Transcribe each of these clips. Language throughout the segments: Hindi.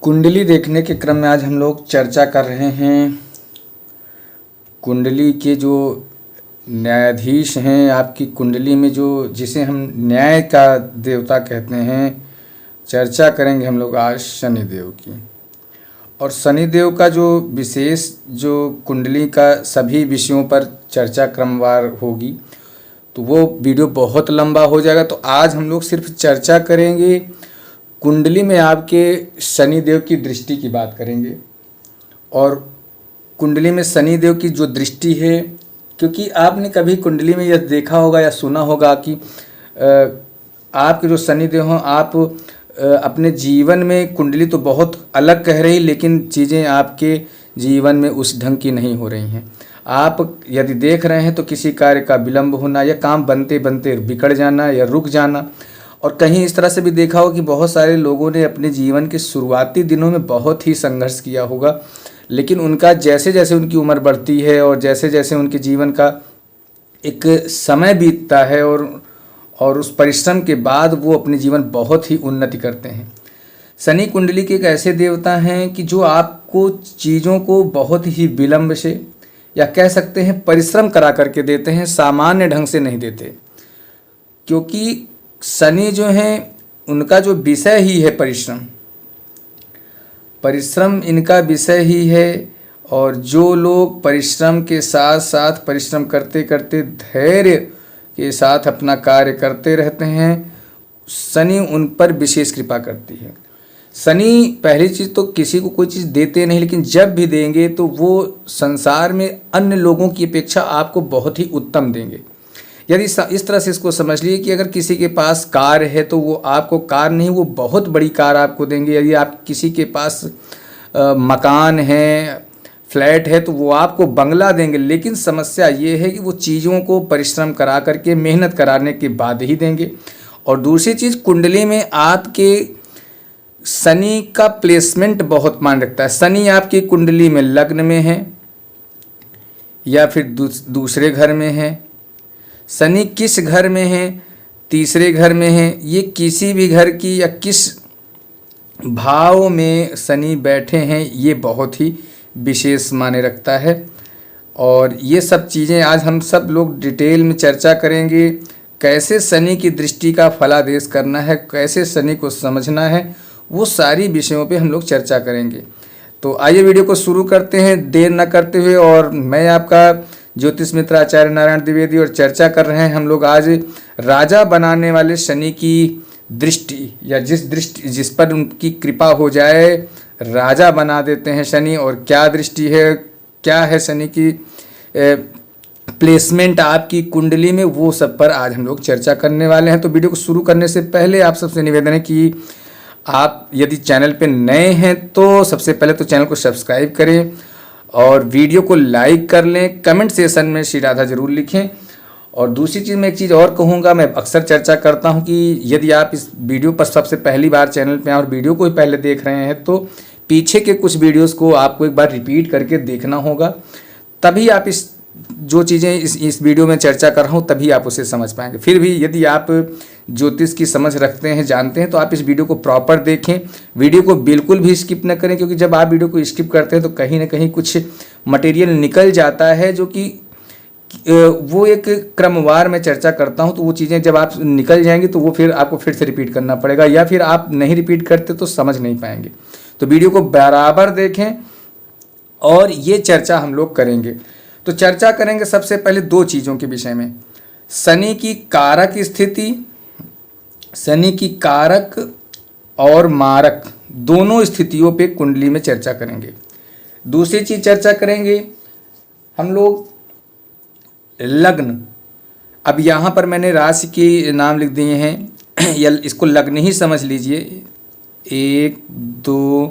कुंडली देखने के क्रम में आज हम लोग चर्चा कर रहे हैं कुंडली के जो न्यायाधीश हैं। आपकी कुंडली में जो जिसे हम न्याय का देवता कहते हैं, चर्चा करेंगे हम लोग आज शनिदेव की। और शनिदेव का जो विशेष जो कुंडली का सभी विषयों पर चर्चा क्रमवार होगी, तो वो वीडियो बहुत लंबा हो जाएगा। तो आज हम लोग सिर्फ चर्चा करेंगे कुंडली में आपके शनिदेव की दृष्टि की बात करेंगे। और कुंडली में शनिदेव की जो दृष्टि है, क्योंकि आपने कभी कुंडली में यह देखा होगा या सुना होगा कि आपके जो शनिदेव हों, आप अपने जीवन में कुंडली तो बहुत अलग कह रही, लेकिन चीज़ें आपके जीवन में उस ढंग की नहीं हो रही हैं। आप यदि देख रहे हैं तो किसी कार्य का विलंब होना या काम बनते बनते बिगड़ जाना या रुक जाना। और कहीं इस तरह से भी देखा होगा कि बहुत सारे लोगों ने अपने जीवन के शुरुआती दिनों में बहुत ही संघर्ष किया होगा, लेकिन उनका जैसे जैसे उनकी उम्र बढ़ती है और जैसे जैसे उनके जीवन का एक समय बीतता है और उस परिश्रम के बाद वो अपने जीवन बहुत ही उन्नति करते हैं। शनि कुंडली के एक ऐसे देवता हैं कि जो आपको चीज़ों को बहुत ही विलंब से या कह सकते हैं परिश्रम करा करके देते हैं, सामान्य ढंग से नहीं देते। क्योंकि शनि जो हैं, उनका जो विषय ही है परिश्रम इनका विषय ही है। और जो लोग परिश्रम के साथ साथ परिश्रम करते करते धैर्य के साथ अपना कार्य करते रहते हैं, शनि उन पर विशेष कृपा करती है। शनि पहली चीज़ तो किसी को कोई चीज़ देते नहीं, लेकिन जब भी देंगे तो वो संसार में अन्य लोगों की अपेक्षा आपको बहुत ही उत्तम देंगे। यदि इस तरह से इसको समझ लिए कि अगर किसी के पास कार है तो वो आपको कार नहीं, वो बहुत बड़ी कार आपको देंगे। यदि आप किसी के पास मकान है, फ्लैट है, तो वो आपको बंगला देंगे। लेकिन समस्या ये है कि वो चीज़ों को परिश्रम करा करके मेहनत कराने के बाद ही देंगे। और दूसरी चीज़, कुंडली में आपके शनि का प्लेसमेंट बहुत मान रखता है। शनि आपकी कुंडली में लग्न में है या फिर दूसरे घर में है, शनि किस घर में है, तीसरे घर में है, ये किसी भी घर की या किस भाव में शनि बैठे हैं, ये बहुत ही विशेष माने रखता है। और ये सब चीज़ें आज हम सब लोग डिटेल में चर्चा करेंगे। कैसे शनि की दृष्टि का फलादेश करना है, कैसे शनि को समझना है, वो सारी विषयों पे हम लोग चर्चा करेंगे। तो आइए वीडियो को शुरू करते हैं देर न करते हुए। और मैं आपका ज्योतिष मित्र आचार्य नारायण द्विवेदी, और चर्चा कर रहे हैं हम लोग आज राजा बनाने वाले शनि की दृष्टि, या जिस पर उनकी कृपा हो जाए राजा बना देते हैं शनि। और क्या दृष्टि है, क्या है शनि की प्लेसमेंट आपकी कुंडली में, वो सब पर आज हम लोग चर्चा करने वाले हैं। तो वीडियो को शुरू करने से पहले आप सबसे निवेदन है कि आप यदि चैनल पे नए हैं तो सबसे पहले तो चैनल को सब्सक्राइब करें और वीडियो को लाइक कर लें। कमेंट सेशन में श्री राधा जरूर लिखें। और दूसरी चीज़, मैं एक चीज़ और कहूँगा, मैं अक्सर चर्चा करता हूँ कि यदि आप इस वीडियो पर सबसे पहली बार चैनल पे और वीडियो को ही पहले देख रहे हैं तो पीछे के कुछ वीडियोस को आपको एक बार रिपीट करके देखना होगा, तभी आप इस जो चीज़ें इस वीडियो में चर्चा कर रहा हूँ तभी आप उसे समझ पाएंगे। फिर भी यदि आप ज्योतिष की समझ रखते हैं, जानते हैं, तो आप इस वीडियो को प्रॉपर देखें, वीडियो को बिल्कुल भी स्किप न करें। क्योंकि जब आप वीडियो को स्किप करते हैं तो कहीं ना कहीं कुछ मटेरियल निकल जाता है, जो कि वो एक क्रमवार में चर्चा करता हूँ। तो वो चीज़ें जब आप निकल जाएंगी तो वो फिर आपको फिर से रिपीट करना पड़ेगा, या फिर आप नहीं रिपीट करते तो समझ नहीं पाएंगे। तो वीडियो को बराबर देखें और ये चर्चा हम लोग करेंगे। तो चर्चा करेंगे सबसे पहले दो चीज़ों के विषय में, शनि की कारक स्थिति, शनि की कारक और मारक दोनों स्थितियों पे कुंडली में चर्चा करेंगे। दूसरी चीज़ चर्चा करेंगे हम लोग लग्न। अब यहाँ पर मैंने राशि के नाम लिख दिए हैं, या इसको लग्न ही समझ लीजिए। 1 2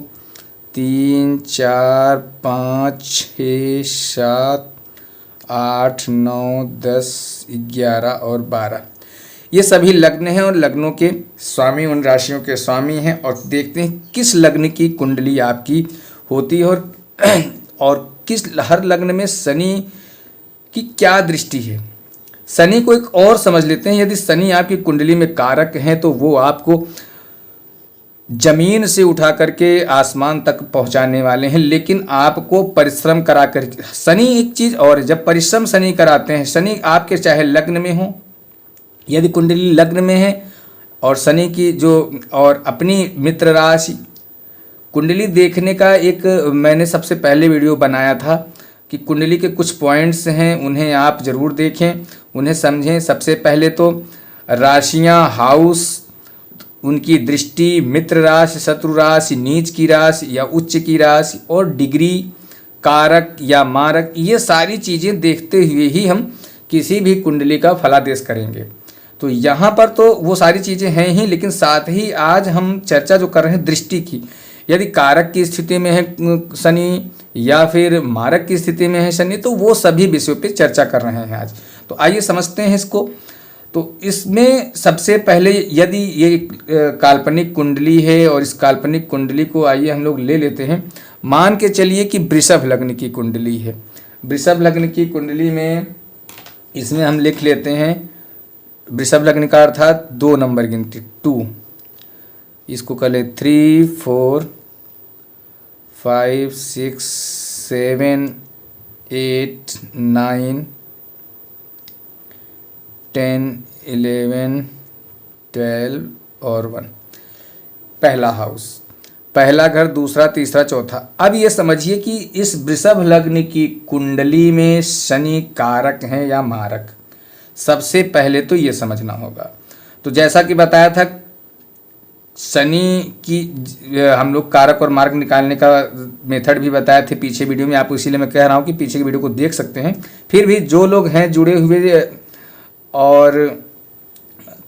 3 4 5 6 7 8 9 10 11 और 12, ये सभी लग्न हैं और लग्नों के स्वामी उन राशियों के स्वामी हैं। और देखते हैं किस लग्न की कुंडली आपकी होती है और किस हर लग्न में शनि की क्या दृष्टि है। शनि को एक और समझ लेते हैं। यदि शनि आपकी कुंडली में कारक हैं तो वो आपको जमीन से उठा करके आसमान तक पहुंचाने वाले हैं। लेकिन आपको परिश्रम करा कर, शनि एक चीज़ और, जब परिश्रम शनि कराते हैं, शनि आपके चाहे लग्न में हो, यदि कुंडली लग्न में है और शनि की जो, और अपनी मित्र राशि कुंडली देखने का एक मैंने सबसे पहले वीडियो बनाया था कि कुंडली के कुछ पॉइंट्स हैं, उन्हें आप ज़रूर देखें, उन्हें समझें। सबसे पहले तो राशियां, हाउस, उनकी दृष्टि, मित्र राशि, शत्रु राशि, नीच की राशि या उच्च की राशि, और डिग्री, कारक या मारक, ये सारी चीज़ें देखते हुए ही हम किसी भी कुंडली का फलादेश करेंगे। तो यहाँ पर तो वो सारी चीज़ें हैं ही, लेकिन साथ ही आज हम चर्चा जो कर रहे हैं दृष्टि की, यदि कारक की स्थिति में है शनि या फिर मारक की स्थिति में है शनि, तो वो सभी विषयों पे चर्चा कर रहे हैं आज। तो आइए समझते हैं इसको। तो इसमें सबसे पहले यदि ये काल्पनिक कुंडली है और इस काल्पनिक कुंडली को आइए हम लोग ले लेते हैं। मान के चलिए कि वृषभ लग्न की कुंडली है। वृषभ लग्न की कुंडली में इसमें हम लिख लेते हैं वृषभ लग्न का अर्थात 2 नंबर गिनती, 2, इसको कर ले 3, 4, 5, 6, 7, 8, 9, 10, 11, 12 और 1। पहला हाउस, पहला घर, दूसरा, तीसरा, चौथा। अब ये समझिए कि इस वृषभ लग्न की कुंडली में शनि कारक हैं या मारक। सबसे पहले तो ये समझना होगा। तो जैसा कि बताया था, शनि की हम लोग कारक और मार्क निकालने का मेथड भी बताए थे पीछे वीडियो में, आपको इसीलिए मैं कह रहा हूँ कि पीछे की वीडियो को देख सकते हैं। फिर भी जो लोग हैं जुड़े हुए और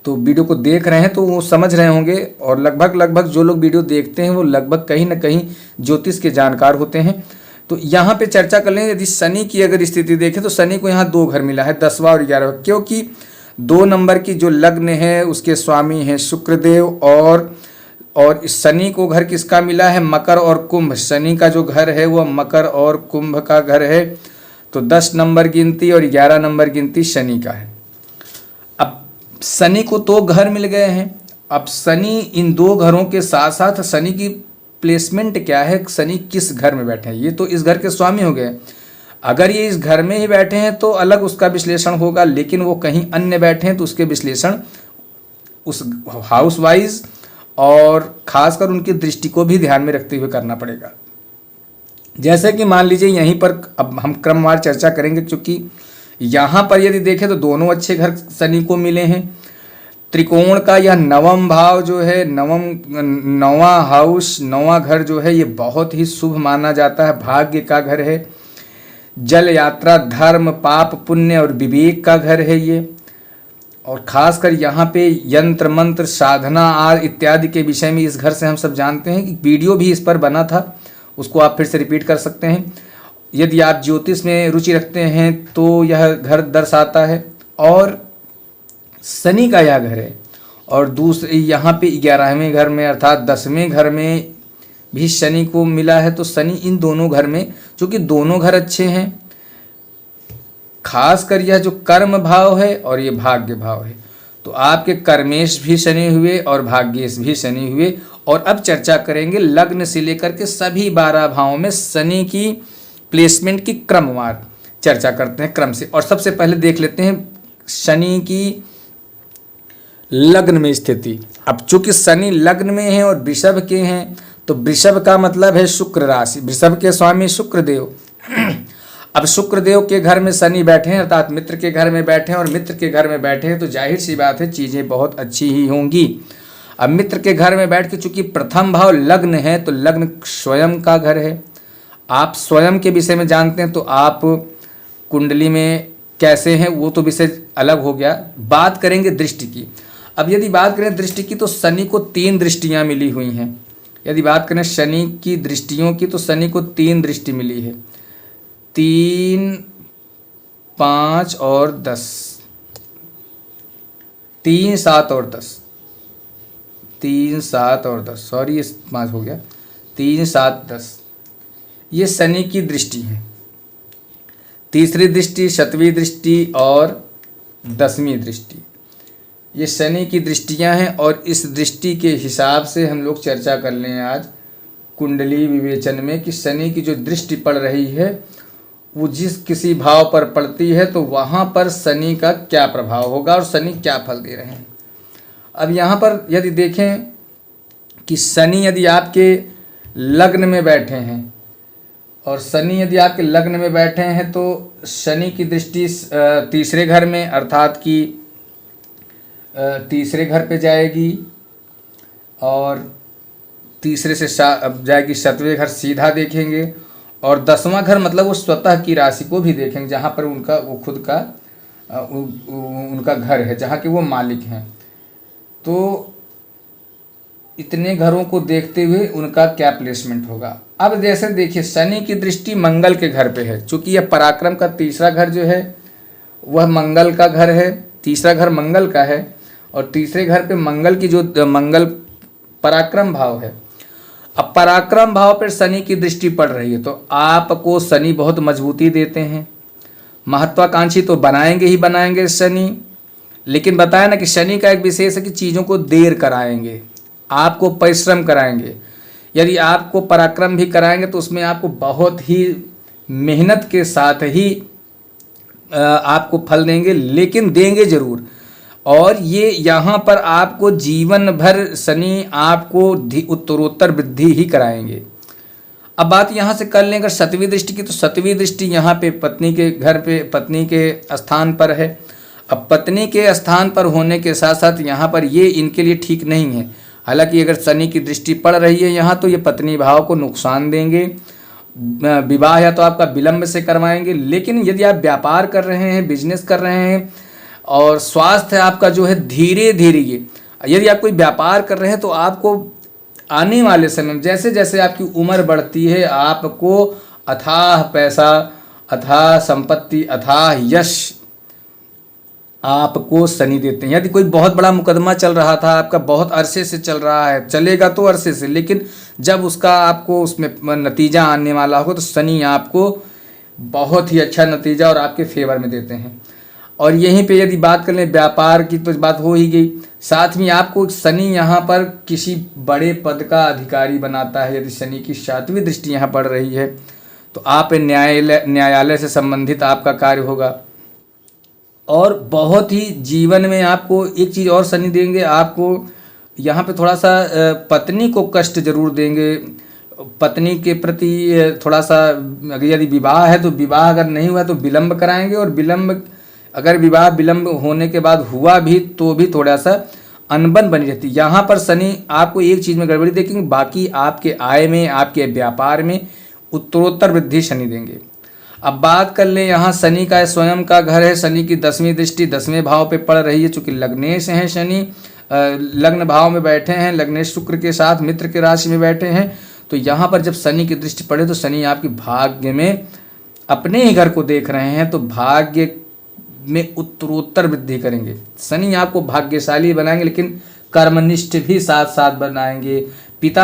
तो वीडियो को देख रहे हैं तो वो समझ रहे होंगे, और लगभग जो लोग वीडियो देखते हैं वो लगभग कहीं ना कहीं ज्योतिष के जानकार होते हैं। तो यहाँ पे चर्चा कर लें, यदि शनि की अगर स्थिति देखें तो शनि को यहाँ 2 घर मिला है, 10वां और 11वां, क्योंकि 2 नंबर की जो लग्न है उसके स्वामी हैं शुक्रदेव, और शनि को घर किसका मिला है, मकर और कुंभ। शनि का जो घर है वह मकर और कुंभ का घर है। तो 10 नंबर गिनती और 11 नंबर गिनती शनि का है। अब शनि को 2 घर मिल गए हैं। अब शनि इन 2 घरों के साथ साथ शनि की प्लेसमेंट क्या है, शनि किस घर में बैठे हैं, ये तो इस घर के स्वामी हो गए। अगर ये इस घर में ही बैठे हैं तो अलग उसका विश्लेषण होगा, लेकिन वो कहीं अन्य बैठे हैं तो उसके विश्लेषण उस हाउस वाइज और खासकर उनकी दृष्टि को भी ध्यान में रखते हुए करना पड़ेगा। जैसे कि मान लीजिए यहीं पर अब हम क्रमवार चर्चा करेंगे, क्योंकि यहाँ पर यदि देखें तो दोनों अच्छे घर शनि को मिले हैं। त्रिकोण का यह 9वां भाव जो है, 9वां हाउस, 9वां घर जो है, ये बहुत ही शुभ माना जाता है, भाग्य का घर है, जल यात्रा, धर्म, पाप, पुण्य और विवेक का घर है ये। और खासकर यहाँ पे यंत्र मंत्र, साधना आदि इत्यादि के विषय में इस घर से हम सब जानते हैं कि वीडियो भी इस पर बना था, उसको आप फिर से रिपीट कर सकते हैं। यदि आप ज्योतिष में रुचि रखते हैं तो यह घर दर्शाता है, और शनि का यह घर है। और दूसरे यहाँ पे 11वें घर में अर्थात 10वें घर में भी शनि को मिला है। तो शनि इन दोनों घर में, चूँकि दोनों घर अच्छे हैं, खासकर यह जो कर्म भाव है और ये भाग्य भाव है, तो आपके कर्मेश भी शनि हुए और भाग्येश भी शनि हुए। और अब चर्चा करेंगे लग्न से लेकर के सभी 12 भावों में शनि की प्लेसमेंट की क्रमवार चर्चा करते हैं क्रम से। और सबसे पहले देख लेते हैं शनि की लग्न में स्थिति। अब चूंकि शनि लग्न में है और वृषभ के हैं, तो वृषभ का मतलब है शुक्र राशि, वृषभ के स्वामी शुक्रदेव। अब शुक्रदेव के घर में शनि बैठे हैं अर्थात मित्र के घर में बैठे हैं, और मित्र के घर में बैठे हैं तो जाहिर सी बात है चीज़ें बहुत अच्छी ही होंगी। अब मित्र के घर में बैठ के चूंकि प्रथम भाव लग्न है, तो लग्न स्वयं का घर है। आप स्वयं के विषय में जानते हैं तो आप कुंडली में कैसे हैं वो तो विषय अलग हो गया। बात करेंगे दृष्टि की। अब यदि बात करें दृष्टि की तो शनि को 3 दृष्टियां मिली हुई हैं। यदि बात करें शनि की दृष्टियों की तो शनि को 3 दृष्टि मिली है, 3, 5 और 10, 3, 7 और 10, 3, 7 और 10, सॉरी ये 5 हो गया, 3, 7, 10, ये शनि की दृष्टि है। तीसरी दृष्टि, 7वीं दृष्टि और 10वीं दृष्टि। ये शनि की दृष्टियां हैं और इस दृष्टि के हिसाब से हम लोग चर्चा कर लें आज कुंडली विवेचन में कि शनि की जो दृष्टि पड़ रही है वो जिस किसी भाव पर पड़ती है तो वहाँ पर शनि का क्या प्रभाव होगा और शनि क्या फल दे रहे हैं। अब यहाँ पर यदि देखें कि शनि यदि आपके लग्न में बैठे हैं और शनि यदि आपके लग्न में बैठे हैं तो शनि की दृष्टि तीसरे घर में अर्थात कि तीसरे घर पे जाएगी और तीसरे से जाएगी सातवें घर सीधा देखेंगे और 10वां घर मतलब वो स्वतः की राशि को भी देखेंगे जहाँ पर उनका वो खुद का उनका घर है जहाँ के वो मालिक हैं। तो इतने घरों को देखते हुए उनका क्या प्लेसमेंट होगा। अब जैसे देखिए शनि की दृष्टि मंगल के घर पे है, चूँकि यह पराक्रम का तीसरा घर जो है वह मंगल का घर है, तीसरा घर मंगल का है और तीसरे घर पे मंगल की जो मंगल पराक्रम भाव है। अब पराक्रम भाव पर शनि की दृष्टि पड़ रही है तो आपको शनि बहुत मजबूती देते हैं, महत्वाकांक्षी तो बनाएंगे ही बनाएंगे शनि। लेकिन बताया ना कि शनि का एक विशेष है कि चीज़ों को देर कराएंगे, आपको परिश्रम कराएंगे। यदि आपको पराक्रम भी कराएंगे तो उसमें आपको बहुत ही मेहनत के साथ ही आपको फल देंगे, लेकिन देंगे ज़रूर। और ये यहाँ पर आपको जीवन भर शनि आपको उत्तरोत्तर वृद्धि ही कराएंगे। अब बात यहाँ से कर लें अगर सतवीं दृष्टि की, तो सतवीं दृष्टि यहाँ पे पत्नी के घर पे पत्नी के स्थान पर है। अब पत्नी के स्थान पर होने के साथ साथ यहाँ पर ये इनके लिए ठीक नहीं है। हालांकि अगर शनि की दृष्टि पड़ रही है यहाँ तो ये पत्नी भाव को नुकसान देंगे, विवाह या तो आपका विलंब से करवाएंगे। लेकिन यदि आप व्यापार कर रहे हैं, बिजनेस कर रहे हैं और स्वास्थ्य आपका जो है धीरे धीरे ये यदि आप कोई व्यापार कर रहे हैं तो आपको आने वाले समय में जैसे जैसे आपकी उम्र बढ़ती है आपको अथाह पैसा, अथाह संपत्ति, अथाह यश आपको शनि देते हैं। यदि कोई बहुत बड़ा मुकदमा चल रहा था आपका, बहुत अरसे से चल रहा है, चलेगा तो अरसे से, लेकिन जब उसका आपको उसमें नतीजा आने वाला होगा तो शनि आपको बहुत ही अच्छा नतीजा और आपके फेवर में देते हैं। और यहीं पे यदि बात कर लें व्यापार की तो बात हो ही गई, साथ में आपको शनि यहाँ पर किसी बड़े पद का अधिकारी बनाता है। यदि शनि की 7वीं दृष्टि यहाँ पड़ रही है तो आप न्यायालय से संबंधित आपका कार्य होगा। और बहुत ही जीवन में आपको एक चीज़ और शनि देंगे, आपको यहाँ पे थोड़ा सा पत्नी को कष्ट जरूर देंगे, पत्नी के प्रति थोड़ा सा अगर यदि विवाह है तो विवाह अगर नहीं हुआ तो विलंब कराएंगे, और विलंब अगर विवाह विलंब होने के बाद हुआ भी तो भी थोड़ा सा अनबन बनी रहती है। यहाँ पर शनि आपको एक चीज़ में गड़बड़ी देखेंगे, बाकी आपके आय में, आपके व्यापार में उत्तरोत्तर वृद्धि शनि देंगे। अब बात कर लें यहाँ शनि का स्वयं का घर है, शनि की 10वीं दृष्टि 10वें भाव पे पड़ रही है। चूँकि लग्नेश हैं शनि, लग्न भाव में बैठे हैं, लग्नेश शुक्र के साथ मित्र के राशि में बैठे हैं, तो यहाँ पर जब शनि की दृष्टि पड़े तो शनि आपकी भाग्य में अपने ही घर को देख रहे हैं तो भाग्य में उत्तरोत्तर वृद्धि करेंगे। शनि आपको भाग्यशाली बनाएंगे लेकिन कर्मनिष्ठ भी साथ साथ बनाएंगे। पिता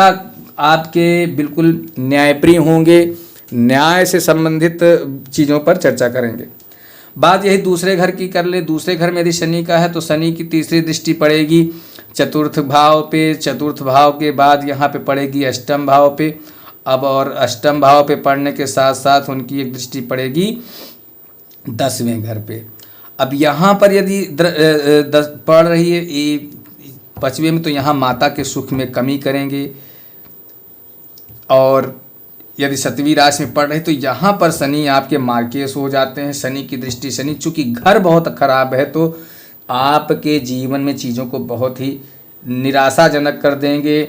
आपके बिल्कुल न्यायप्रिय होंगे, न्याय से संबंधित चीज़ों पर चर्चा करेंगे। बात यही दूसरे घर की कर ले, दूसरे घर में यदि शनि का है तो शनि की 3री दृष्टि पड़ेगी 4th भाव पे, 4th भाव के बाद यहाँ पे पड़ेगी 8म भाव पे। अब और 8म भाव पे पढ़ने के साथ साथ उनकी एक दृष्टि पड़ेगी 10वें घर पे। अब यहाँ पर यदि पढ़ रही है 5वें में तो यहाँ माता के सुख में कमी करेंगे, और यदि 7वीं राशि में पढ़ रहे तो यहाँ पर शनि आपके मार्केस हो जाते हैं। शनि की दृष्टि, शनि चूँकि घर बहुत खराब है तो आपके जीवन में चीज़ों को बहुत ही निराशाजनक कर देंगे,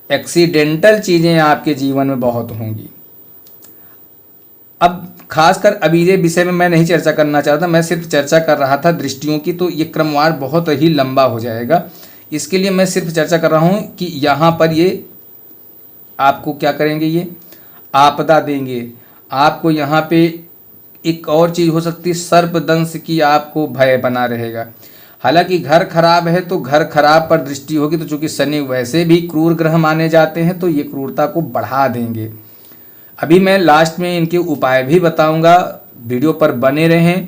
एक्सीडेंटल चीज़ें आपके जीवन में बहुत होंगी। अब खासकर अभी ये विषय में मैं नहीं चर्चा करना चाहता, मैं सिर्फ चर्चा कर रहा था दृष्टियों की, तो ये क्रमवार बहुत ही लंबा हो जाएगा। इसके लिए मैं सिर्फ चर्चा कर रहा हूँ कि यहाँ पर ये आपको क्या करेंगे, ये आपदा देंगे आपको। यहाँ पे एक और चीज़ हो सकती है, सर्पदंश की आपको भय बना रहेगा। हालांकि घर खराब है तो घर खराब पर दृष्टि होगी, तो चूँकि शनि वैसे भी क्रूर ग्रह माने जाते हैं तो ये क्रूरता को बढ़ा देंगे। अभी मैं लास्ट में इनके उपाय भी बताऊंगा, वीडियो पर बने रहें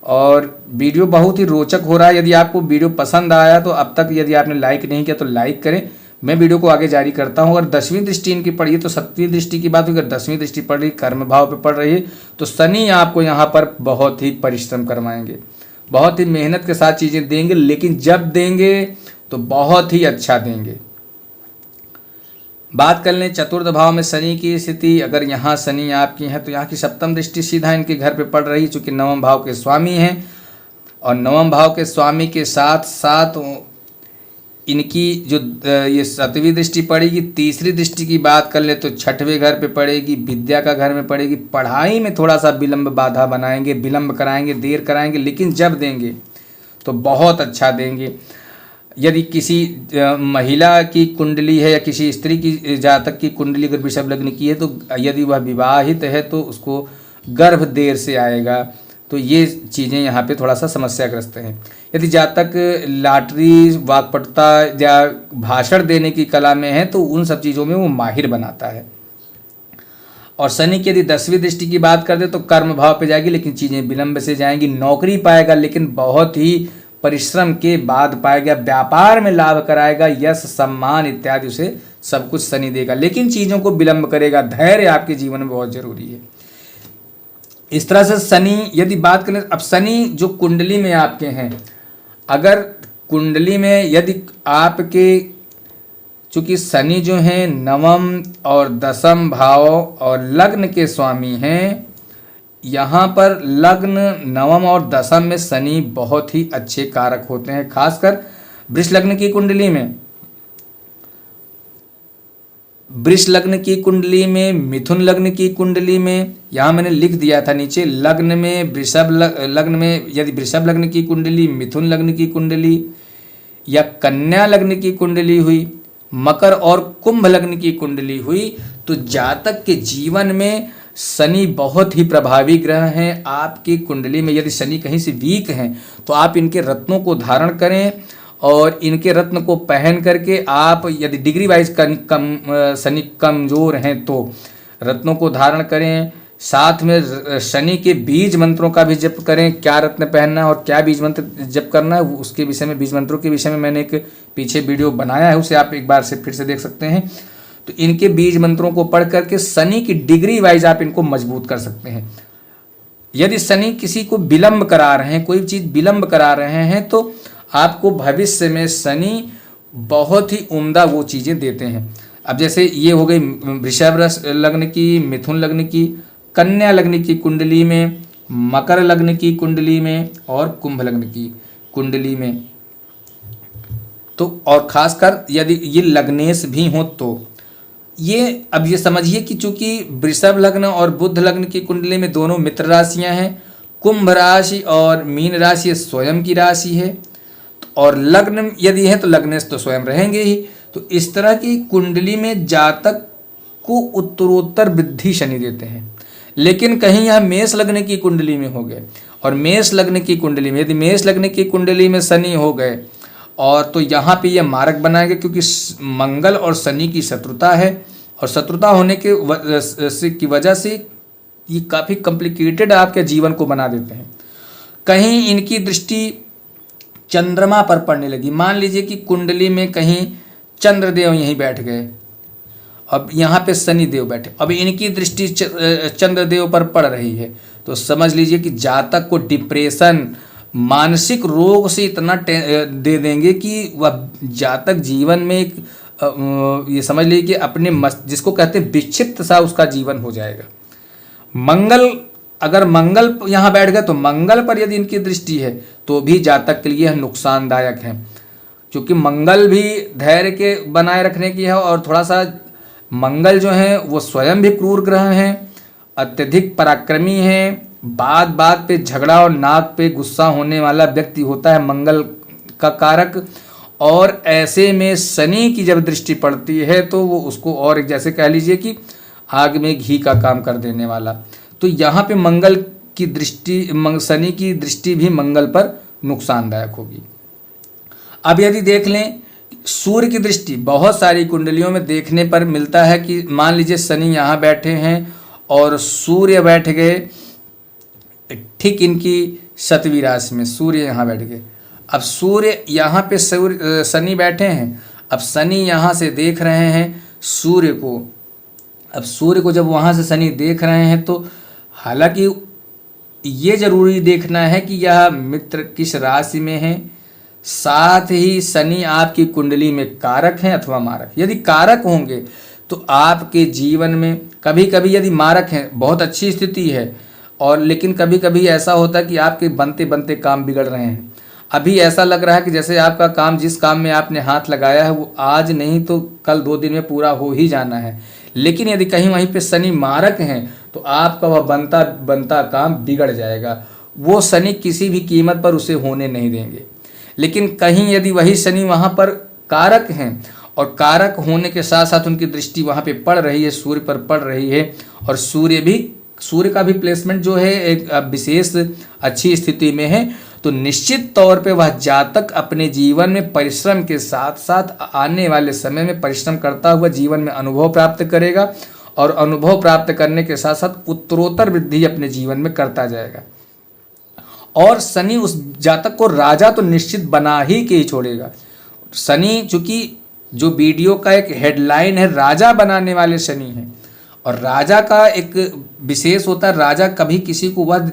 और वीडियो बहुत ही रोचक हो रहा है। यदि आपको वीडियो पसंद आया तो अब तक यदि आपने लाइक नहीं किया तो लाइक करें। मैं वीडियो को आगे जारी करता हूँ। अगर 10वीं दृष्टि इनकी पड़ी है तो 7वीं दृष्टि की बात हुई, अगर 10वीं दृष्टि पड़ रही कर्म भाव पे पड़ रही है तो शनि आपको यहाँ पर बहुत ही परिश्रम करवाएंगे, बहुत ही मेहनत के साथ चीज़ें देंगे, लेकिन जब देंगे तो बहुत ही अच्छा देंगे। बात कर लें चतुर्थ भाव में शनि की स्थिति, अगर यहाँ शनि आपकी है तो यहाँ की 7वीं दृष्टि सीधा इनके घर पे पड़ रही, चूँकि 9वें भाव के स्वामी हैं और 9वें भाव के स्वामी के साथ साथ इनकी जो ये 7वीं दृष्टि पड़ेगी। तीसरी दृष्टि की बात कर ले तो 6वें घर पे पड़ेगी, विद्या का घर में पड़ेगी। पढ़ाई में थोड़ा सा विलंब बाधा बनाएंगे, विलंब कराएंगे, देर कराएंगे, लेकिन जब देंगे तो बहुत अच्छा देंगे। यदि किसी महिला की कुंडली है या किसी स्त्री की जातक की कुंडली अगर वृषभ लग्न की है तो यदि वह विवाहित है तो उसको गर्भ देर से आएगा, तो ये चीज़ें यहाँ पे थोड़ा सा समस्याग्रस्त हैं। यदि जातक लॉटरी, वाक्पटुता या भाषण देने की कला में है तो उन सब चीज़ों में वो माहिर बनाता है। और शनि की यदि 10वीं दृष्टि की बात कर दे तो कर्म भाव पे जाएगी, लेकिन चीज़ें विलंब से जाएंगी। नौकरी पाएगा लेकिन बहुत ही परिश्रम के बाद पाएगा। व्यापार में लाभ कराएगा, यश, सम्मान इत्यादि उसे सब कुछ शनि देगा, लेकिन चीज़ों को विलंब करेगा। धैर्य आपके जीवन में बहुत जरूरी है। इस तरह से शनि यदि बात करें, अब शनि जो कुंडली में आपके हैं, अगर कुंडली में यदि आपके, चूँकि शनि जो हैं 9वें और 10वें भाव और लग्न के स्वामी हैं, यहाँ पर लग्न 9वें और 10वें में शनि बहुत ही अच्छे कारक होते हैं। खासकर वृष लग्न की कुंडली में, वृष लग्न की कुंडली में, मिथुन लग्न की कुंडली में, यहाँ मैंने लिख दिया था नीचे, लग्न में वृषभ लग्न में यदि वृषभ लग्न की कुंडली, मिथुन लग्न की कुंडली या कन्या लग्न की कुंडली हुई, मकर और कुंभ लग्न की कुंडली हुई, तो जातक के जीवन में शनि बहुत ही प्रभावी ग्रह हैं। आपकी कुंडली में यदि शनि कहीं से वीक हैं तो आप इनके रत्नों को धारण करें और इनके रत्न को पहन करके आप, यदि डिग्री वाइज शनि कमजोर हैं तो रत्नों को धारण करें। साथ में शनि के बीज मंत्रों का भी जप करें। क्या रत्न पहनना है और क्या बीज मंत्र जप करना है उसके विषय में, बीज मंत्रों के विषय में मैंने एक पीछे वीडियो बनाया है, उसे आप एक बार से फिर से देख सकते हैं। तो इनके बीज मंत्रों को पढ़ करके शनि की डिग्री वाइज आप इनको मजबूत कर सकते हैं। यदि शनि किसी को विलंब करा रहे हैं, कोई चीज़ विलंब करा रहे हैं, तो आपको भविष्य में शनि बहुत ही उम्दा वो चीज़ें देते हैं। अब जैसे ये हो गई वृषभ लग्न की, मिथुन लग्न की, कन्या लग्न की कुंडली में, मकर लग्न की कुंडली में और कुंभ लग्न की कुंडली में। तो और खासकर यदि ये लग्नेश भी हो तो ये, अब ये समझिए कि चूंकि वृषभ लग्न और बुध लग्न की कुंडली में दोनों मित्र राशियां हैं, कुंभ राशि और मीन राशि स्वयं की राशि है, और लग्न यदि है तो लग्नेश तो स्वयं रहेंगे ही। तो इस तरह की कुंडली में जातक को उत्तरोत्तर वृद्धि शनि देते हैं। लेकिन कहीं यह मेष लग्न की कुंडली में हो गए और मेष लग्न की कुंडली में, यदि मेष लग्न की कुंडली में शनि हो गए और तो यहाँ पे ये मारक बनाएंगे, क्योंकि मंगल और शनि की शत्रुता है और शत्रुता होने की वजह से ये काफ़ी कॉम्प्लिकेटेड आपके जीवन को बना देते हैं। कहीं इनकी दृष्टि चंद्रमा पर पड़ने लगी, मान लीजिए कि कुंडली में कहीं चंद्रदेव यहीं बैठ गए, अब यहाँ पे शनि देव बैठे, अब इनकी दृष्टि चंद्रदेव पर पड़ रही है, तो समझ लीजिए कि जातक को डिप्रेशन, मानसिक रोग से इतना दे देंगे कि वह जातक जीवन में एक ये समझ लीजिए कि अपने जिसको कहते हैं विक्षिप्त सा उसका जीवन हो जाएगा। मंगल, अगर मंगल यहाँ बैठ गए तो मंगल पर यदि इनकी दृष्टि है तो भी जातक के लिए नुकसानदायक है, क्योंकि मंगल भी धैर्य के बनाए रखने की है और थोड़ा सा मंगल जो है वो स्वयं भी क्रूर ग्रह हैं, अत्यधिक पराक्रमी हैं, बात बात पे झगड़ा और नाक पे गुस्सा होने वाला व्यक्ति होता है मंगल का कारक। और ऐसे में शनि की जब दृष्टि पड़ती है तो वो उसको और एक, जैसे कह लीजिए कि आग में घी का काम कर देने वाला। तो यहाँ पे मंगल की दृष्टि, शनि की दृष्टि भी मंगल पर नुकसानदायक होगी। अब यदि देख लें सूर्य की दृष्टि, बहुत सारी कुंडलियों में देखने पर मिलता है कि मान लीजिए शनि यहाँ बैठे हैं और सूर्य बैठ गए ठीक इनकी 7वीं राशि में सूर्य यहाँ बैठ गए। अब सूर्य यहाँ पे शनि बैठे हैं। अब शनि यहाँ से देख रहे हैं सूर्य को। अब सूर्य को जब वहाँ से शनि देख रहे हैं तो हालांकि ये जरूरी देखना है कि यह मित्र किस राशि में है, साथ ही शनि आपकी कुंडली में कारक हैं अथवा मारक। यदि कारक होंगे तो आपके जीवन में कभी कभी, यदि मारक हैं बहुत अच्छी स्थिति है, और लेकिन कभी कभी ऐसा होता है कि आपके बनते बनते काम बिगड़ रहे हैं। अभी ऐसा लग रहा है कि जैसे आपका काम, जिस काम में आपने हाथ लगाया है वो आज नहीं तो कल 2 दिन में पूरा हो ही जाना है, लेकिन यदि कहीं वहीं पे शनि मारक हैं तो आपका वह बनता बनता काम बिगड़ जाएगा। वो शनि किसी भी कीमत पर उसे होने नहीं देंगे। लेकिन कहीं यदि वही शनि वहाँ पर कारक हैं और कारक होने के साथ साथ उनकी दृष्टि वहाँ पे पड़ रही है, सूर्य पर पड़ रही है, और सूर्य का भी प्लेसमेंट जो है एक विशेष अच्छी स्थिति में है, तो निश्चित तौर पे वह जातक अपने जीवन में परिश्रम के साथ साथ आने वाले समय में परिश्रम करता हुआ जीवन में अनुभव प्राप्त करेगा, और अनुभव प्राप्त करने के साथ साथ उत्तरोत्तर वृद्धि अपने जीवन में करता जाएगा। और शनि उस जातक को राजा तो निश्चित बना ही के ही छोड़ेगा। शनि, चूंकि जो वीडियो का एक हेडलाइन है राजा बनाने वाले शनि हैं, और राजा का एक विशेष होता है, राजा कभी किसी को वह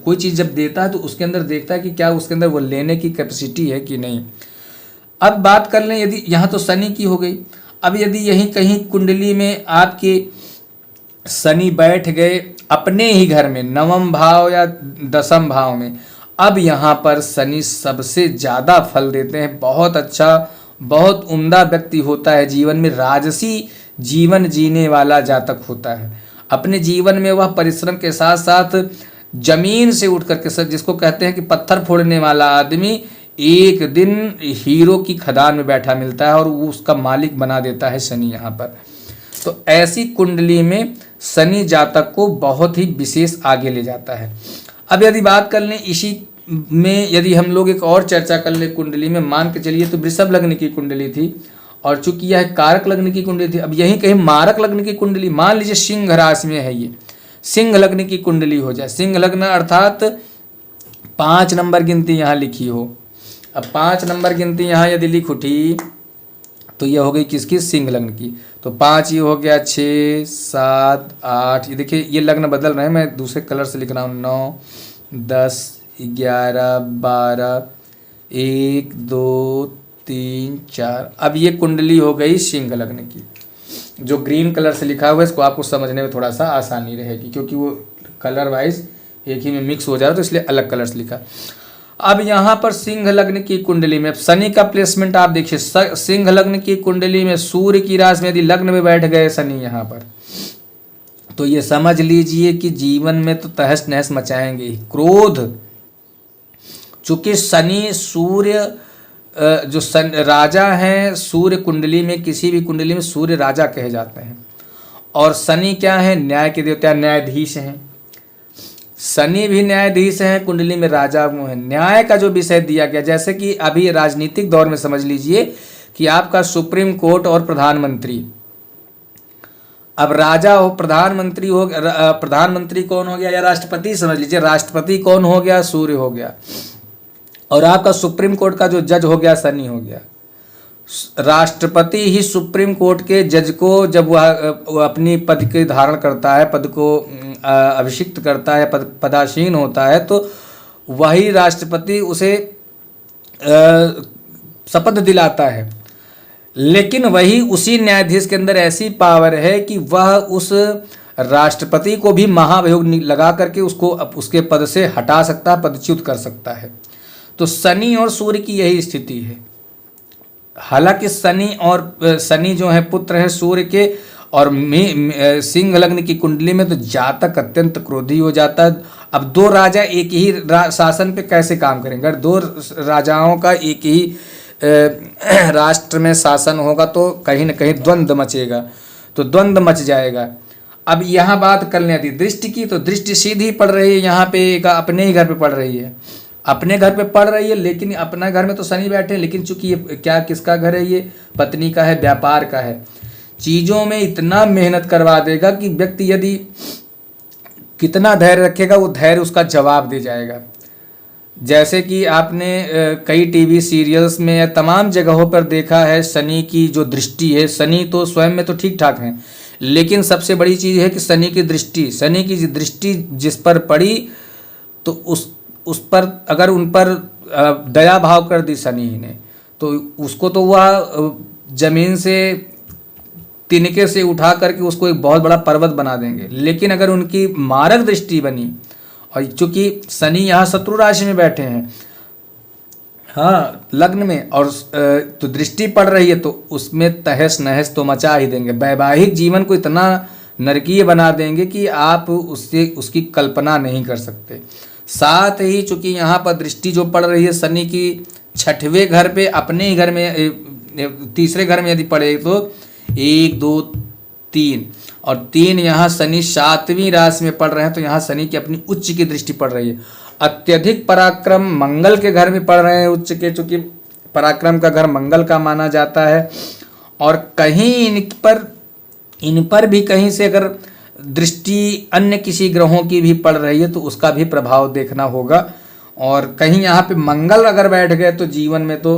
कोई चीज़ जब देता है तो उसके अंदर देखता है कि क्या उसके अंदर वो लेने की कैपेसिटी है कि नहीं। अब बात कर लें, यदि यहाँ तो शनि की हो गई, अब यदि यहीं कहीं कुंडली में आपके शनि बैठ गए अपने ही घर में 9वें भाव या 10वें भाव में, अब यहाँ पर शनि सबसे ज़्यादा फल देते हैं। बहुत अच्छा, बहुत उम्दा व्यक्ति होता है, जीवन में राजसी जीवन जीने वाला जातक होता है। अपने जीवन में वह परिश्रम के साथ साथ जमीन से उठ करके, सर जिसको कहते हैं कि पत्थर फोड़ने वाला आदमी एक दिन हीरो की खदान में बैठा मिलता है और वो उसका मालिक बना देता है शनि यहाँ पर। तो ऐसी कुंडली में शनि जातक को बहुत ही विशेष आगे ले जाता है। अब यदि बात कर लें इसी में, यदि हम लोग एक और चर्चा कर लें कुंडली में, मान के चलिए तो वृषभ लग्न की कुंडली थी, और चूंकि यह कारक लग्न की कुंडली थी, अब यहीं कहीं मारक लग्न की कुंडली, मान लीजिए सिंह राशि में है, ये सिंह लग्न की कुंडली हो जाए, सिंह लग्न अर्थात 5 नंबर गिनती यहाँ लिखी हो। अब 5 नंबर गिनती यहाँ यदि लिख उठी तो ये हो गई किसकी, सिंह लग्न की। तो 5 ये हो गया, 6 7 8, ये देखिए ये लग्न बदल रहे हैं, मैं दूसरे कलर से लिख रहा हूँ, 9 10 11 12 1 2 3 4। अब ये कुंडली हो गई सिंह लग्न की। जो ग्रीन कलर से लिखा हुआ है इसको आपको समझने में थोड़ा सा आसानी रहेगी, क्योंकि वो कलर वाइज एक ही में मिक्स हो जा रहा है, तो इसलिए अलग कलर से लिखा। अब यहाँ पर सिंह लग्न की कुंडली में शनि का प्लेसमेंट आप देखिए, सिंह लग्न की कुंडली में सूर्य की राशि में यदि लग्न में बैठ गए शनि यहाँ पर, तो ये समझ लीजिए कि जीवन में तो तहस नहस मचाएंगे। क्रोध, चूंकि शनि सूर्य जो राजा हैं, सूर्य कुंडली में, किसी भी कुंडली में सूर्य राजा कहे जाते हैं, और शनि क्या है, न्याय के देवता, न्यायाधीश हैं। शनि भी न्यायाधीश हैं, कुंडली में राजा वो हैं। न्याय का जो विषय दिया गया, जैसे कि अभी राजनीतिक दौर में समझ लीजिए कि आपका सुप्रीम कोर्ट और प्रधानमंत्री, अब राजा हो, प्रधानमंत्री हो, प्रधानमंत्री कौन हो गया, या राष्ट्रपति समझ लीजिए, राष्ट्रपति कौन हो गया, सूर्य हो गया, और आपका सुप्रीम कोर्ट का जो जज हो गया शनि हो गया। राष्ट्रपति ही सुप्रीम कोर्ट के जज को जब वह अपनी पद के धारण करता है, पद को अभिषिक्त करता है, पदासीन होता है, तो वही राष्ट्रपति उसे शपथ दिलाता है। लेकिन वही उसी न्यायाधीश के अंदर ऐसी पावर है कि वह उस राष्ट्रपति को भी महाभियोग लगा करके उसको उसके पद से हटा सकता है, पदच्युत कर सकता है। तो शनि और सूर्य की यही स्थिति है। हालांकि शनि जो है पुत्र है सूर्य के, और सिंह लग्न की कुंडली में तो जातक अत्यंत क्रोधी हो जाता है। अब 2 राजा एक ही शासन पे कैसे काम करेंगे? अगर 2 राजाओं का एक ही राष्ट्र में शासन होगा तो कहीं ना कहीं द्वंद्व मचेगा, तो द्वंद्व मच जाएगा। अब यहाँ बात कर लें यदि दृष्टि की, तो दृष्टि सीधी पड़ रही है यहाँ पे, अपने ही घर पे पड़ रही है, अपने घर पे पड़ रही है। लेकिन अपना घर में तो शनि बैठे, लेकिन चूंकि ये क्या किसका घर है, ये पत्नी का है, व्यापार का है। चीज़ों में इतना मेहनत करवा देगा कि व्यक्ति यदि कितना धैर्य रखेगा वो धैर्य उसका जवाब दे जाएगा। जैसे कि आपने कई टीवी सीरियल्स में या तमाम जगहों पर देखा है, शनि की जो दृष्टि है, शनि तो स्वयं में तो ठीक ठाक हैं, लेकिन सबसे बड़ी चीज़ है कि शनि की दृष्टि जिस पर पड़ी तो उस पर अगर उन पर दया भाव कर दी शनि ने, तो उसको तो वह जमीन से तिनके से उठा करके उसको एक बहुत बड़ा पर्वत बना देंगे। लेकिन अगर उनकी मारक दृष्टि बनी, और चूंकि शनि यहाँ शत्रु राशि में बैठे हैं, हाँ लग्न में, और तो दृष्टि पड़ रही है, तो उसमें तहस नहस तो मचा ही देंगे। वैवाहिक जीवन को इतना नरकीय बना देंगे कि आप उसकी कल्पना नहीं कर सकते। साथ ही चूंकि यहाँ पर दृष्टि जो पड़ रही है शनि की 6वें घर पे, अपने ही घर में, तीसरे घर में यदि पड़े तो 1 2 3, और 3 यहाँ शनि 7वीं राशि में पड़ रहे हैं, तो यहाँ शनि की अपनी उच्च की दृष्टि पड़ रही है। अत्यधिक पराक्रम मंगल के घर में पड़ रहे हैं उच्च के, चूंकि पराक्रम का घर मंगल का माना जाता है। और कहीं इन पर भी कहीं से अगर दृष्टि अन्य किसी ग्रहों की भी पड़ रही है तो उसका भी प्रभाव देखना होगा। और कहीं यहाँ पे मंगल अगर बैठ गए तो जीवन में तो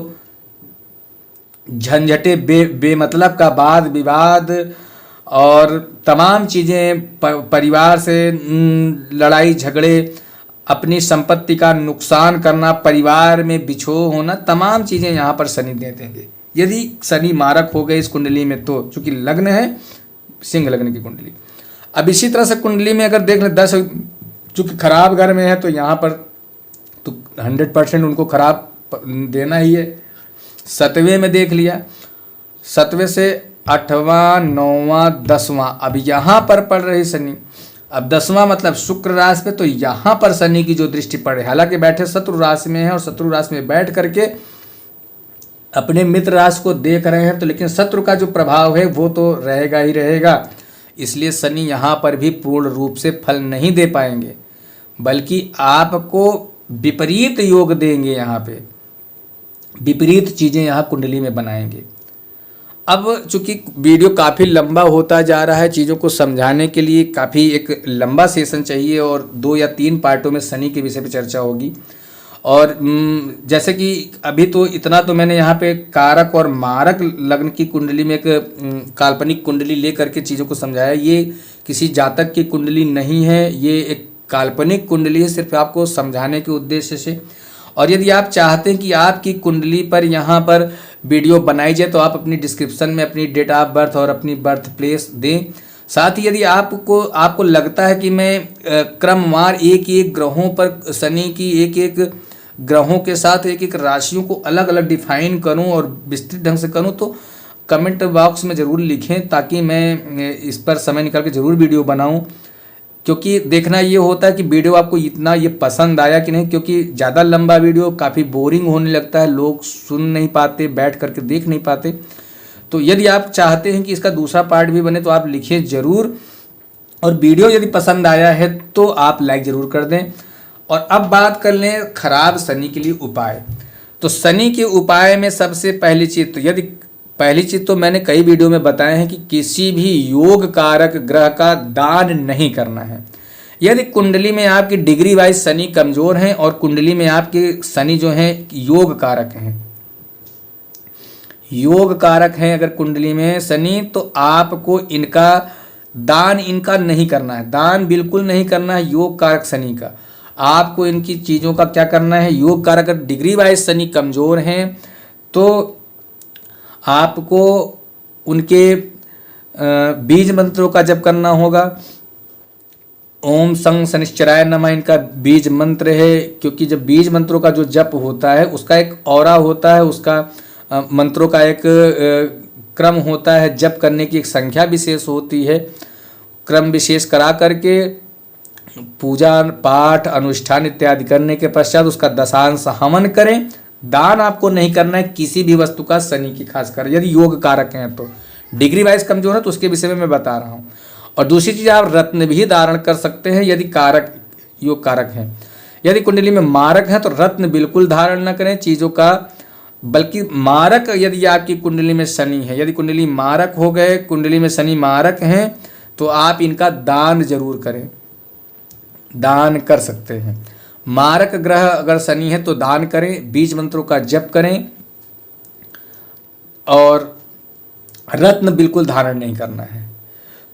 झंझटे, बेमतलब का वाद विवाद और तमाम चीज़ें, परिवार से लड़ाई झगड़े, अपनी संपत्ति का नुकसान करना, परिवार में बिछोह होना, तमाम चीज़ें यहाँ पर शनि दे देंगे यदि शनि मारक हो गए इस कुंडली में। तो चूंकि लग्न है सिंह लग्न की कुंडली। अब इसी तरह से कुंडली में अगर देख लें 10 चूंकि खराब घर में है, तो यहाँ पर तो 100% उनको खराब देना ही है। 7वें में देख लिया, 7वें से 8वां 9वां 10वां, अब यहाँ पर पड़ रही शनि। अब 10वां मतलब शुक्र राशि पे, तो यहाँ पर शनि की जो दृष्टि पड़े, हालांकि बैठे शत्रु राशि में है और शत्रु राशि में बैठ करके अपने मित्र राशि को देख रहे हैं, तो लेकिन शत्रु का जो प्रभाव है वो तो रहेगा ही रहेगा। इसलिए शनि यहाँ पर भी पूर्ण रूप से फल नहीं दे पाएंगे, बल्कि आपको विपरीत योग देंगे। यहाँ पे विपरीत चीज़ें यहाँ कुंडली में बनाएंगे। अब चूंकि वीडियो काफ़ी लंबा होता जा रहा है, चीज़ों को समझाने के लिए काफ़ी एक लंबा सेशन चाहिए और 2 या 3 पार्टों में शनि के विषय पे चर्चा होगी। और जैसे कि अभी तो इतना तो मैंने यहाँ पे कारक और मारक लग्न की कुंडली में एक काल्पनिक कुंडली ले करके चीज़ों को समझाया। ये किसी जातक की कुंडली नहीं है, ये एक काल्पनिक कुंडली है, सिर्फ आपको समझाने के उद्देश्य से। और यदि आप चाहते हैं कि आपकी कुंडली पर यहाँ पर वीडियो बनाई जाए, तो आप अपनी डिस्क्रिप्शन में अपनी डेट ऑफ बर्थ और अपनी बर्थ प्लेस दें। साथ ही यदि आपको लगता है कि मैं क्रमवार एक एक ग्रहों पर शनि की एक ग्रहों के साथ एक राशियों को अलग अलग डिफाइन करूं और विस्तृत ढंग से करूं, तो कमेंट बॉक्स में ज़रूर लिखें, ताकि मैं इस पर समय निकाल के ज़रूर वीडियो बनाऊं। क्योंकि देखना ये होता है कि वीडियो आपको इतना ये पसंद आया कि नहीं, क्योंकि ज़्यादा लंबा वीडियो काफ़ी बोरिंग होने लगता है, लोग सुन नहीं पाते, बैठ करके देख नहीं पाते। तो यदि आप चाहते हैं कि इसका दूसरा पार्ट भी बने, तो आप लिखें ज़रूर। और वीडियो यदि पसंद आया है तो आप लाइक ज़रूर कर दें। और अब बात कर लें खराब शनि के लिए उपाय। तो शनि के उपाय में सबसे पहली चीज़ तो मैंने कई वीडियो में बताए हैं कि किसी भी योग कारक ग्रह का दान नहीं करना है। यदि कुंडली में आपकी डिग्री वाइज शनि कमज़ोर हैं और कुंडली में आपके शनि जो हैं योग कारक हैं, अगर कुंडली में शनि, तो आपको इनका दान नहीं करना है, दान बिल्कुल नहीं करना है योग कारक शनि का। आपको इनकी चीज़ों का क्या करना है, योग कारक अगर डिग्री वाइज शनि कमज़ोर हैं तो आपको उनके बीज मंत्रों का जप करना होगा। ओम सं शनिश्चराय नमः इनका बीज मंत्र है, क्योंकि जब बीज मंत्रों का जो जप होता है उसका एक औरा होता है, उसका मंत्रों का एक क्रम होता है, जप करने की एक संख्या विशेष होती है। क्रम विशेष करा करके पूजा पाठ अनुष्ठान इत्यादि करने के पश्चात उसका दशांश हवन करें। दान आपको नहीं करना है किसी भी वस्तु का शनि की, खासकर यदि योग कारक हैं। तो डिग्री वाइज कमजोर है तो उसके विषय में मैं बता रहा हूँ। और दूसरी चीज़, आप रत्न भी धारण कर सकते हैं यदि योग कारक हैं। यदि कुंडली में मारक है तो रत्न बिल्कुल धारण न करें चीज़ों का, बल्कि मारक यदि आपकी कुंडली में शनि है, यदि कुंडली मारक हो गए, कुंडली में शनि मारक हैं, तो आप इनका दान जरूर करें। दान कर सकते हैं। मारक ग्रह अगर शनि है तो दान करें, बीज मंत्रों का जप करें और रत्न बिल्कुल धारण नहीं करना है।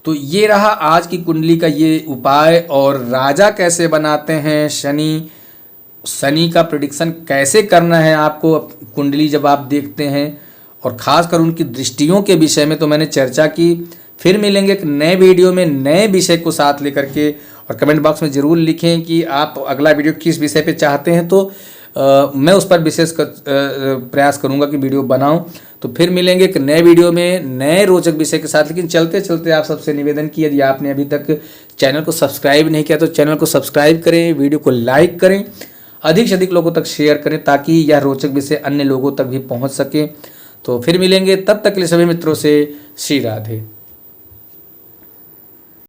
तो ये रहा आज की कुंडली का ये उपाय। और राजा कैसे बनाते हैं, शनि का प्रेडिक्शन कैसे करना है आपको कुंडली जब आप देखते हैं, और ख़ासकर उनकी दृष्टियों के विषय में तो मैंने चर्चा की। फिर मिलेंगे एक नए वीडियो में नए विषय को साथ लेकर के, और कमेंट बॉक्स में ज़रूर लिखें कि आप अगला वीडियो किस विषय पे चाहते हैं, तो मैं उस पर विशेष प्रयास करूंगा कि वीडियो बनाऊं। तो फिर मिलेंगे एक नए वीडियो में नए रोचक विषय के साथ। लेकिन चलते चलते आप सबसे निवेदन की, यदि आपने अभी तक चैनल को सब्सक्राइब नहीं किया तो चैनल को सब्सक्राइब करें, वीडियो को लाइक करें, अधिक से अधिक लोगों तक शेयर करें ताकि यह रोचक विषय अन्य लोगों तक भी पहुँच सके। तो फिर मिलेंगे, तब तक के लिए सभी मित्रों से श्री राधे।